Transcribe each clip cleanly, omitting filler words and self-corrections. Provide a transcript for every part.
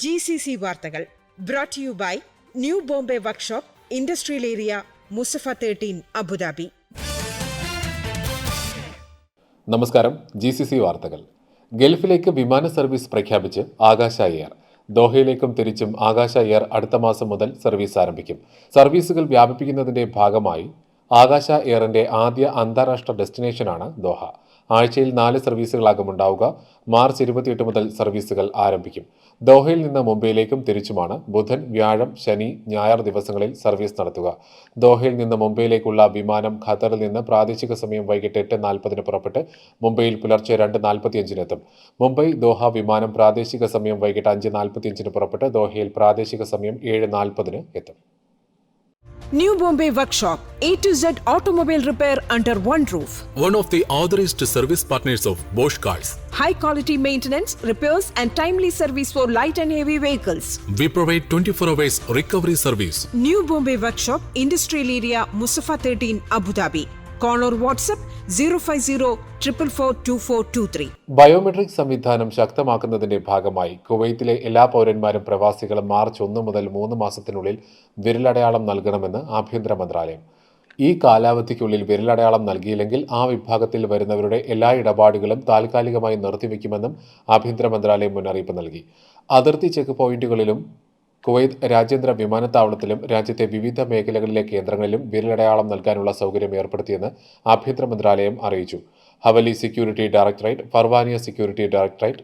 GCC വാർത്തകൾ brought to you by new Bombay workshop, industrial area, Mussafah 13, Abu Dhabi. നമസ്കാരം. GCC വാർത്തകൾ. ഗൾഫിലേക്ക് വിമാന സർവീസ് പ്രഖ്യാപിച്ച് ആകാശ എയർ. ദോഹയിലേക്കും തിരിച്ചും ആകാശ എയർ അടുത്ത മാസം മുതൽ സർവീസ് ആരംഭിക്കും. സർവീസുകൾ വ്യാപിപ്പിക്കുന്നതിന്റെ ഭാഗമായി ആകാശ എയറിന്റെ ആദ്യ അന്താരാഷ്ട്ര ഡെസ്റ്റിനേഷനാണ് ദോഹ. ആഴ്ചയിൽ 4 സർവീസുകളാകും ഉണ്ടാവുക. മാർച്ച് 28 മുതൽ സർവീസുകൾ ആരംഭിക്കും. ദോഹയിൽ നിന്ന് മുംബൈയിലേക്കും തിരിച്ചുമാണ് ബുധൻ, വ്യാഴം, ശനി, ഞായർ ദിവസങ്ങളിൽ സർവീസ് നടത്തുക. ദോഹയിൽ നിന്ന് മുംബൈയിലേക്കുള്ള വിമാനം ഖത്തറിൽ നിന്ന് പ്രാദേശിക സമയം വൈകിട്ട് 8:40 പുറപ്പെട്ട് മുംബൈയിൽ പുലർച്ചെ 2:45 എത്തും. മുംബൈ ദോഹ വിമാനം പ്രാദേശിക സമയം വൈകിട്ട് 5:45 പുറപ്പെട്ട് ദോഹയിൽ പ്രാദേശിക സമയം 7:40 എത്തും. New Bombay Workshop, A to Z automobile repair under one roof. One of the authorized service partners of Bosch Cars. High quality maintenance, repairs and timely service for light and heavy vehicles. We provide 24 hours recovery service. New Bombay Workshop, Industrial Area, Musafa 13, Abu Dhabi. Call or WhatsApp 050-444-2423. Biometric സംവിധാനം ശക്തമാക്കുന്നതിന്റെ ഭാഗമായി കുവൈത്തിലെ എല്ലാ പൗരന്മാരും പ്രവാസികളും March 1 മുതൽ 3 മാസത്തിനുള്ളിൽ വിരലടയാളം നൽകണമെന്ന് ആഭ്യന്തര മന്ത്രാലയം. ഈ കാലാവധിക്കുള്ളിൽ വിരലടയാളം നൽകിയില്ലെങ്കിൽ ആ വിഭാഗത്തിൽ വരുന്നവരുടെ എല്ലാ ഇടപാടുകളും താൽക്കാലികമായി നിർത്തിവെക്കുമെന്നും ആഭ്യന്തര മന്ത്രാലയം മുന്നറിയിപ്പ് നൽകി. അതിർത്തി ചെക്ക് പോയിന്റുകളിലും കുവൈത്ത് രാജ്യാന്തര വിമാനത്താവളത്തിലും രാജ്യത്തെ വിവിധ മേഖലകളിലെ കേന്ദ്രങ്ങളിലും വിരലടയാളം നൽകാനുള്ള സൗകര്യം ഏർപ്പെടുത്തിയെന്ന് ആഭ്യന്തര മന്ത്രാലയം അറിയിച്ചു. Hawalli security directorate, Farwaniya security directorate,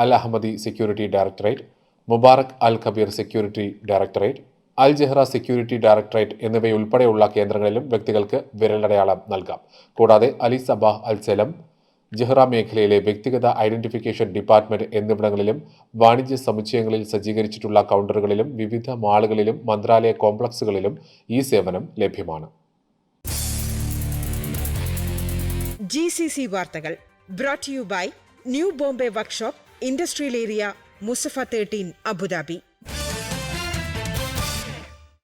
Al Ahmadi security directorate, Mubarak Al Kabeer security directorate, Al Jahra security directorate എന്നിവയുൾപ്പെടെയുള്ള കേന്ദ്രങ്ങളിലും വ്യക്തികൾക്ക് വിരലടയാളം നൽകാം. കൂടാതെ അലി സബാഹ് അൽ സലം, ജഹ്റ മേഖലയിലെ വ്യക്തിഗത ഐഡന്റിഫിക്കേഷൻ ഡിപ്പാർട്ട്മെന്റ് എന്നിവിടങ്ങളിലും വാണിജ്യ സമുച്ചയങ്ങളിൽ സജ്ജീകരിച്ചിട്ടുള്ള കൗണ്ടറുകളിലും വിവിധ മാളുകളിലും മന്ത്രാലയ കോംപ്ലക്സുകളിലും ഈ സേവനം ലഭ്യമാണ്. GCC വാർത്തകൾ brought to you by new Bombay workshop, industrial area, Mussafah 13, Abu Dhabi.